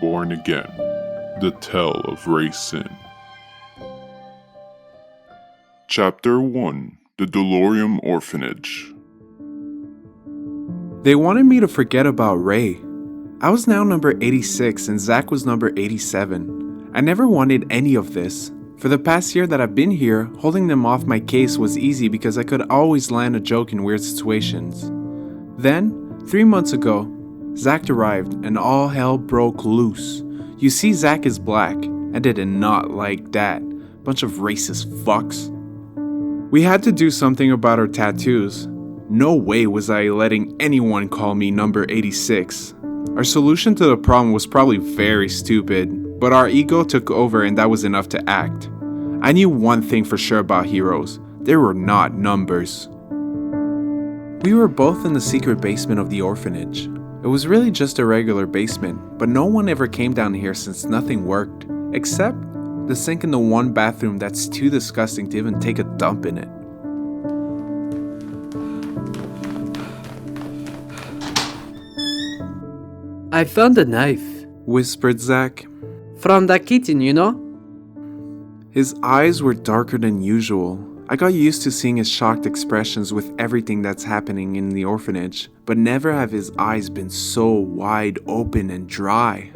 Born Again, The Tale of Ray Sinn. Chapter 1, The Delorium Orphanage. They wanted me to forget about Ray. I was now number 86 and Zack was number 87. I never wanted any of this. For the past year that I've been here, holding them off my case was easy because I could always land a joke in weird situations. Then, 3 months ago, Zack arrived and all hell broke loose. You see, Zack is black. I did not like that. Bunch of racist fucks. We had to do something about our tattoos. No way was I letting anyone call me number 86. Our solution to the problem was probably very stupid, but our ego took over and that was enough to act. I knew one thing for sure about heroes. They were not numbers. We were both in the secret basement of the orphanage. It was really just a regular basement, but no one ever came down here since nothing worked, except the sink in the one bathroom that's too disgusting to even take a dump in it. I found a knife. Whispered Zack. From the kitchen, you know? His eyes were darker than usual. I got used to seeing his shocked expressions with everything that's happening in the orphanage, but never have his eyes been so wide open and dry.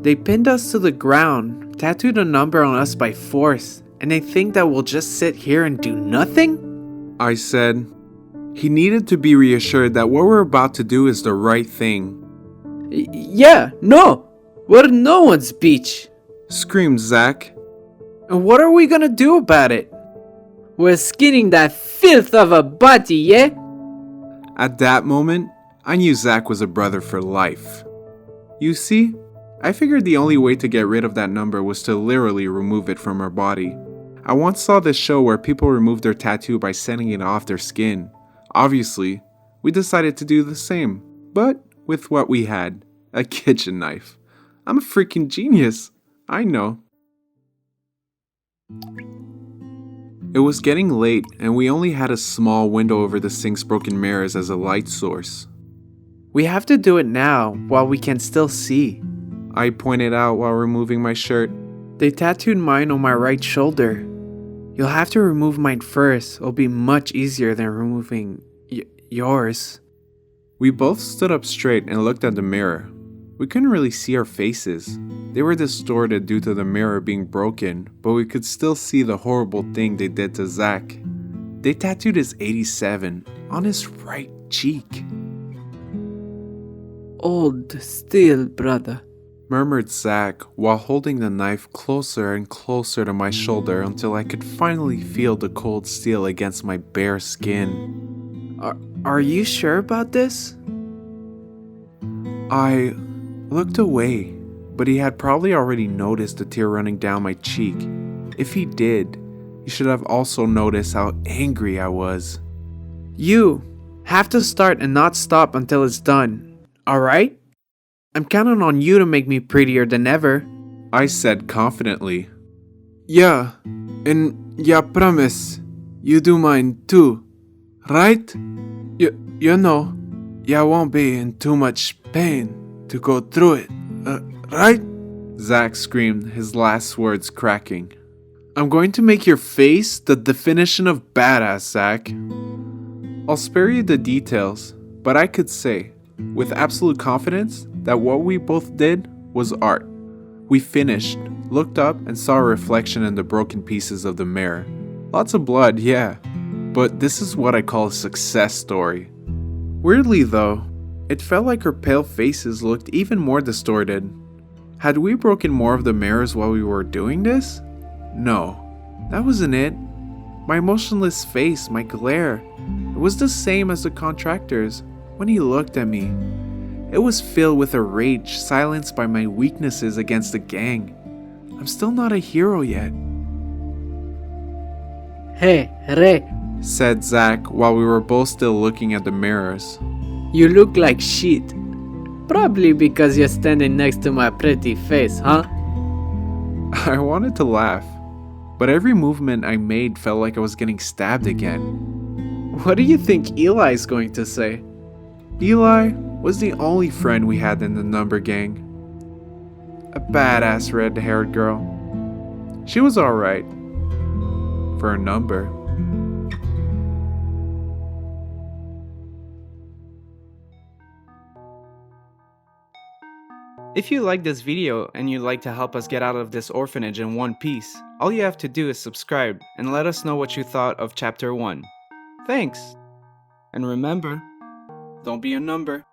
They pinned us to the ground, tattooed a number on us by force, and they think that we'll just sit here and do nothing? I said. He needed to be reassured that what we're about to do is the right thing. Yeah, no! We're no one's beach! Screamed Zack. And what are we gonna do about it? We're skinning that filth of a body, yeah? At that moment, I knew Zack was a brother for life. You see, I figured the only way to get rid of that number was to literally remove it from our body. I once saw this show where people remove their tattoo by sending it off their skin. Obviously, we decided to do the same, but with what we had, a kitchen knife. I'm a freaking genius, I know. It was getting late, and we only had a small window over the sink's broken mirrors as a light source. We have to do it now, while we can still see. I pointed out while removing my shirt. They tattooed mine on my right shoulder. You'll have to remove mine first. It'll be much easier than removing yours. We both stood up straight and looked at the mirror. We couldn't really see our faces. They were distorted due to the mirror being broken, but we could still see the horrible thing they did to Zack. They tattooed his 87 on his right cheek. Old still, brother, murmured Zack while holding the knife closer and closer to my shoulder until I could finally feel the cold steel against my bare skin. Are you sure about this? I looked away, but he had probably already noticed the tear running down my cheek. If he did, he should have also noticed how angry I was. You have to start and not stop until it's done, alright? I'm counting on you to make me prettier than ever, I said confidently. Yeah, and yeah, promise, you do mine too, right? You know, I won't be in too much pain to go through it, right? Zack screamed, his last words cracking. I'm going to make your face the definition of badass, Zack. I'll spare you the details, but I could say, with absolute confidence, that what we both did was art. We finished, looked up, and saw a reflection in the broken pieces of the mirror. Lots of blood, yeah, but this is what I call a success story. Weirdly though, it felt like her pale faces looked even more distorted. Had we broken more of the mirrors while we were doing this? No, that wasn't it. My motionless face, my glare, it was the same as the contractor's when he looked at me. It was filled with a rage silenced by my weaknesses against the gang. I'm still not a hero yet. Hey, Ray, said Zack while we were both still looking at the mirrors. You look like shit. Probably because you're standing next to my pretty face, huh? I wanted to laugh, but every movement I made felt like I was getting stabbed again. What do you think Eli's going to say? Eli was the only friend we had in the number gang. a badass red-haired girl. She was alright. For a number. If you like this video and you'd like to help us get out of this orphanage in one piece, all you have to do is subscribe and let us know what you thought of Chapter 1. Thanks! And remember, don't be a number.